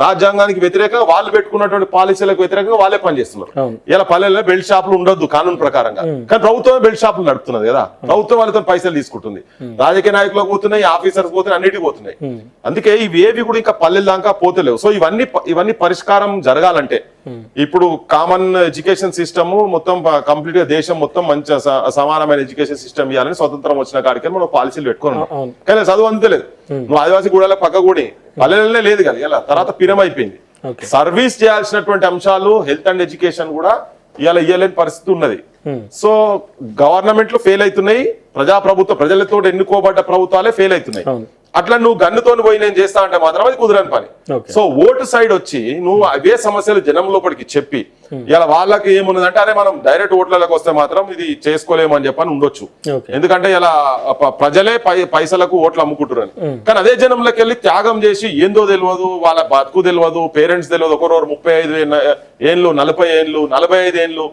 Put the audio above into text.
రాజ్యాంగానికి వ్యతిరేకంగా వాళ్ళు పెట్టుకున్నటువంటి పాలసీలకు వ్యతిరేకంగా వాళ్ళే పనిచేస్తున్నారు. ఇలా పల్లెల్లో బెల్ట్ షాపులు ఉండొద్దు కానూన్ ప్రకారంగా, కానీ ప్రభుత్వమే బెల్ట్ షాపులు నడుపుతున్నది కదా, ప్రభుత్వం వాళ్ళతో పైసలు తీసుకుంటుంది, రాజకీయ నాయకులకు పోతున్నాయి, ఆఫీసర్స్ పోతున్నాయి, అన్నిటికీ పోతున్నాయి. అందుకే ఇవి ఏవి కూడా ఇంకా పల్లెల దాకా పోతలేవు. సో ఇవన్నీ పరిష్కారం జరగాలంటే ఇప్పుడు కామన్ ఎడ్యుకేషన్ సిస్టమ్ మొత్తం కంప్లీట్ గా దేశం మొత్తం మంచి సమానమైన ఎడ్యుకేషన్ సిస్టమ్ ఇవ్వాలని స్వతంత్రం వచ్చిన కాడికి మనం పాలసీలు పెట్టుకున్నాం. కానీ చదువు అంతే లేదు. నువ్వు ఆదివాసీ గూడాల పక్క కూడా పల్లెలనే లేదు కదా, ఇలా తర్వాత పిరమైపోయింది. సర్వీస్ చేయాల్సినటువంటి అంశాలు హెల్త్ అండ్ ఎడ్యుకేషన్ కూడా ఇలా ఇయ్యలేని పరిస్థితి ఉన్నది. సో గవర్నమెంట్లు ఫెయిల్ అవుతున్నాయి, ప్రజలతో ఎన్నుకోబడ్డ ప్రభుత్వాలే ఫెయిల్ అవుతున్నాయి. అట్లా నువ్వు గన్నుతో పోయి నేను చేస్తా అంటే మాత్రం అది కుదరని పని. సో ఓటు సైడ్ వచ్చి నువ్వు అవే సమస్యలు జనం లోపలికి చెప్పి ఇలా వాళ్ళకి ఏమున్నదంటే అరే మనం డైరెక్ట్ ఓట్లలోకి వస్తే మాత్రం ఇది చేసుకోలేము అని చెప్పని ఉండొచ్చు. ఎందుకంటే ఇలా ప్రజలే పైసలకు ఓట్లు అమ్ముకుంటున్నారు. కానీ అదే జనంలోకి వెళ్ళి త్యాగం చేసి ఏందో తెలియదు, వాళ్ళ బతుకు తెలియదు, పేరెంట్స్ తెలియదు, ఒకరోజు 35 ఏళ్ళు 40 ఏళ్ళు 45 ఏళ్ళు